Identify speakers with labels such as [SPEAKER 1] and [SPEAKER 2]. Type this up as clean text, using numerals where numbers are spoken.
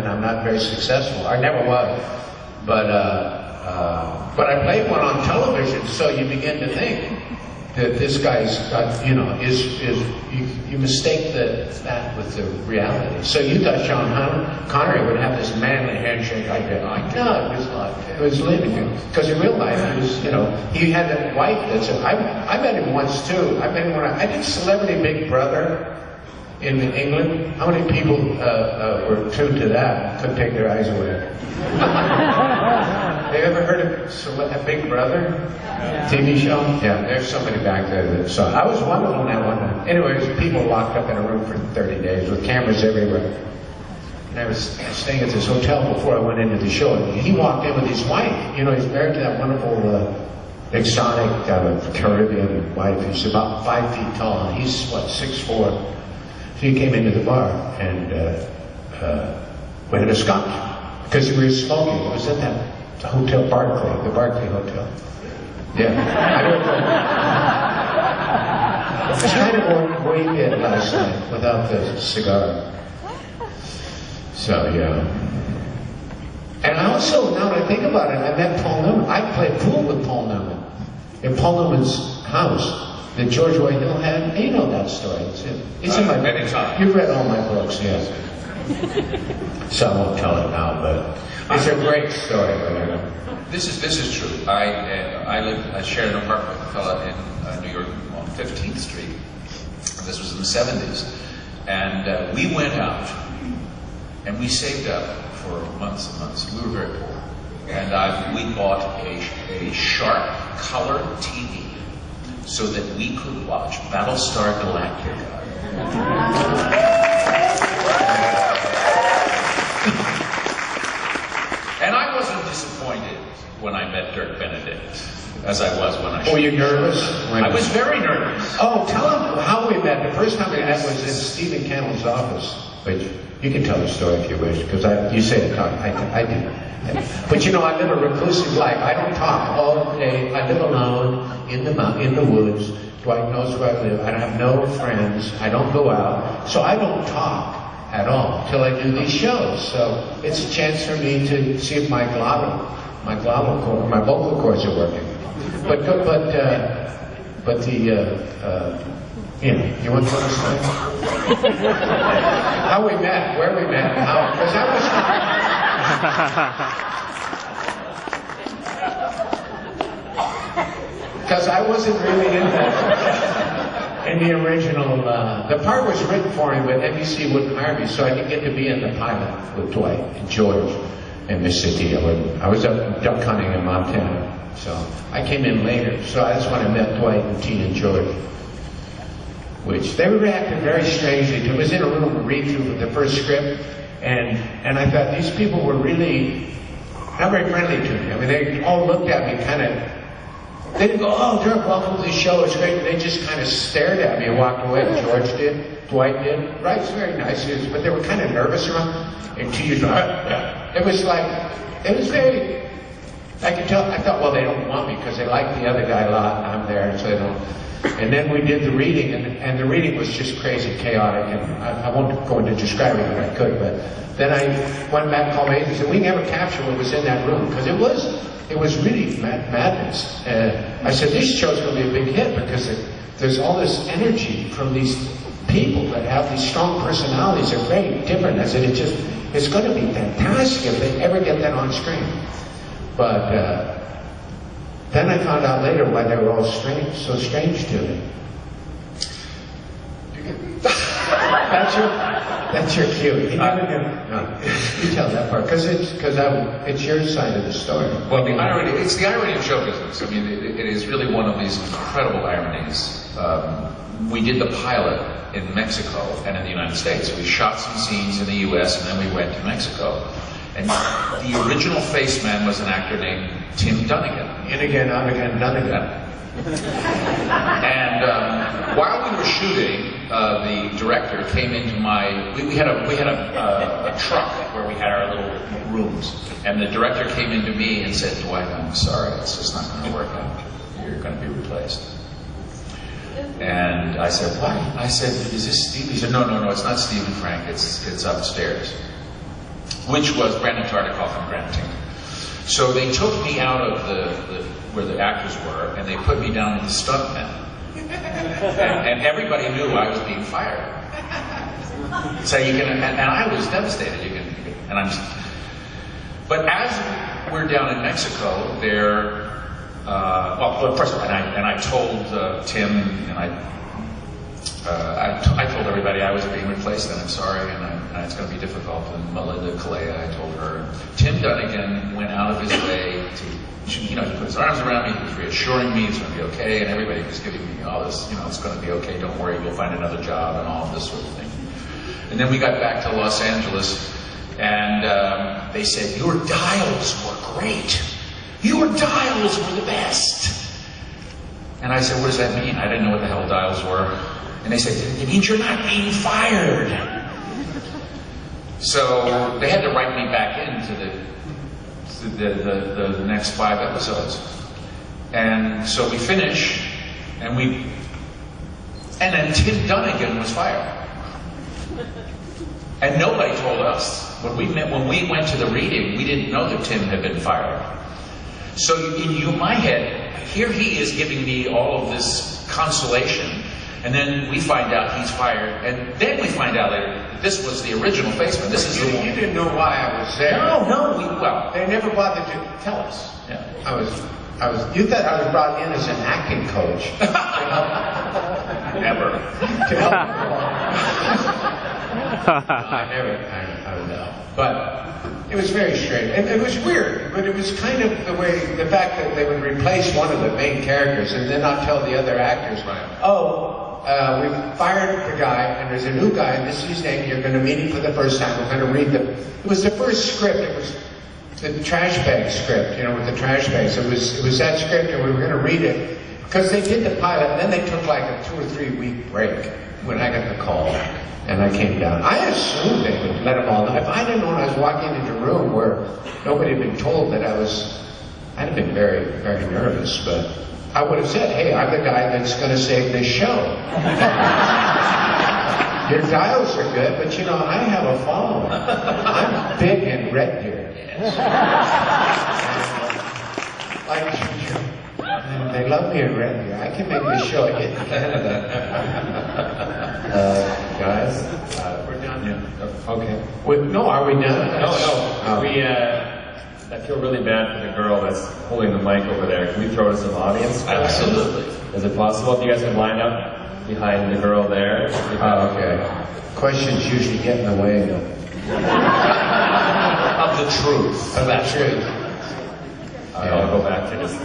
[SPEAKER 1] and I'm not very successful. I never was. But I played one on television, so you begin to think that this guy's got, you know, you mistake that with the reality. So you thought Sean Connery would have this manly handshake like that. No, it was living. Because in real life, he was, you know, he had that wife that said, I met him once too. I met him when I did Celebrity Big Brother in England. How many people were true to that? Couldn't take their eyes away. Have you ever heard of Big Brother? TV show? Yeah, there's somebody back there that saw it. I was one of them that one night. Anyways, people locked up in a room for 30 days with cameras everywhere. And I was staying at this hotel before I went into the show. And he walked in with his wife. You know, he's married to that wonderful exotic Caribbean wife. He's about 5 feet tall. And he's, what, 6'4". So he came into the bar and we had a scotch because we were smoking. It was at that Hotel Barclay, the Barclay Hotel. Yeah, I don't know. I was kind of way in last night without the cigar. So, yeah. And I also, now that I think about it, I met Paul Newman. I played pool with Paul Newman in Paul Newman's house that George Roy Hill had. And you know that story. It's in my book. You've read all my books, yes. So I won't tell it now, but it's a great story.
[SPEAKER 2] This is true. I shared an apartment with a fella in New York on 15th Street. This was in the 70s. And we went out and we saved up for months and months. We were very poor. And we bought a sharp color TV so that we could watch Battlestar Galactica. And I wasn't disappointed when I met Dirk Benedict, as I was when I...
[SPEAKER 1] Were you nervous?
[SPEAKER 2] I was very nervous.
[SPEAKER 1] Oh, tell him how we met. The first time we met was in Stephen Cannell's office. But you can tell the story if you wish, because you say to talk. I do. But you know, I live a reclusive life. I don't talk all day. I live alone in the woods. Dwight knows where I live. I have no friends. I don't go out. So I don't talk at all until I do these shows. So it's a chance for me to see if my vocal cords are working. But the you know, you want to understand how we met, where we met, how? Because I wasn't really in the original. The part was written for me, but NBC wouldn't hire me, so I didn't get to be in the pilot with Dwight and George and Miss City. I was up duck hunting in Montana, so I came in later. So that's when I met Dwight and Tina and George, which they reacted very strangely to. I was in a room read through the first script, and I thought these people were really not very friendly to me. I mean, they all looked at me kind of. They didn't go, "Oh, Dirk, welcome to the show, it's great." They just kind of stared at me and walked away. George did, Dwight did. Wright's very nice, but they were kind of nervous around. And Tina, it was like, it was very. I could tell. I thought, well, they don't want me because they like the other guy a lot, and I'm there, so they don't. And then we did the reading, and the reading was just crazy, chaotic, and I won't go into describing it if I could, but then I went back and called my agent and said, we can never capture what was in that room, because it was really madness. I said, this show's going to be a big hit, because there's all this energy from these people that have these strong personalities. They're very different. I said, it's going to be fantastic if they ever get that on screen. But then I found out later why they were all so strange to me. That's your cue. You never knew. No, you tell that part because it's your side of the story.
[SPEAKER 2] Well, it's the irony of show business. I mean, it is really one of these incredible ironies. We did the pilot in Mexico and in the United States. We shot some scenes in the U.S. and then we went to Mexico. And the original face man was an actor named Tim Dunnigan.
[SPEAKER 1] In again, out again, Dunnigan.
[SPEAKER 2] And while we were shooting, the director came into we had a truck where we had our little rooms, and the director came into me and said, Dwight, I'm sorry, it's just not going to work out. You're going to be replaced. And I said, why? I said, is this Steve? He said, no, it's not Steve and Frank, it's upstairs. which was Brandon Tartikoff and Grant Tinker. So they took me out of where the actors were, and they put me down with the stuntmen. And everybody knew I was being fired. So you can, and I was devastated. But as we're down in Mexico, well, first of all, and I told Tim, and I told everybody I was being replaced, and I'm sorry, and it's going to be difficult. And Melinda Kalea, I told her. Tim Dunnigan went out of his way to, he put his arms around me, he was reassuring me it's going to be okay, and everybody was giving me all this, it's going to be okay, don't worry, you'll find another job, and all of this sort of thing. And then we got back to Los Angeles, and they said, your dials were great. Your dials were the best. And I said, what does that mean? I didn't know what the hell dials were. And they said, it means you're not being fired. So they had to write me back into the next 5 episodes. And so we finish, and then Tim Dunnigan was fired. And nobody told us. When we went to the reading, we didn't know that Tim had been fired. So in my head, here he is giving me all of this consolation, and then we find out he's fired, and then we find out later that this was the original Faceman. This is the one.
[SPEAKER 1] You didn't know why I was there.
[SPEAKER 2] No,
[SPEAKER 1] they never bothered to tell us.
[SPEAKER 2] Yeah.
[SPEAKER 1] You thought I was brought in as an acting coach.
[SPEAKER 2] Never.
[SPEAKER 1] I don't know. But it was very strange. And it was weird, but it was kind of the fact that they would replace one of the main characters and then not tell the other actors, we fired the guy, and there's a new guy, and this is his name, you're going to meet him for the first time, we're going to read it was the first script, it was the trash bag script, with the trash bags. It was that script, and we were going to read it, because they did the pilot, and then they took like a 2 or 3 week break when I got the call. And I came down. I assumed they would let them all know. If I didn't know when I was walking into a room where nobody had been told that I'd have been very, very nervous, but I would have said, hey, I'm the guy that's going to save this show. Your dials are good, but I have a following. I'm big in Red Deer. And they love me in Red Deer. I can make this show a hit in Canada. Guys, we're done.
[SPEAKER 2] Yeah.
[SPEAKER 1] Okay. No, are we done?
[SPEAKER 3] No. I feel really bad for the girl that's holding the mic over there. Can we throw to some audience?
[SPEAKER 2] Absolutely.
[SPEAKER 3] Is it possible if you guys can line up behind the girl there?
[SPEAKER 1] Okay. Questions usually get in the way, though.
[SPEAKER 2] Of the truth.
[SPEAKER 1] Of that truth.
[SPEAKER 3] I'll go back to just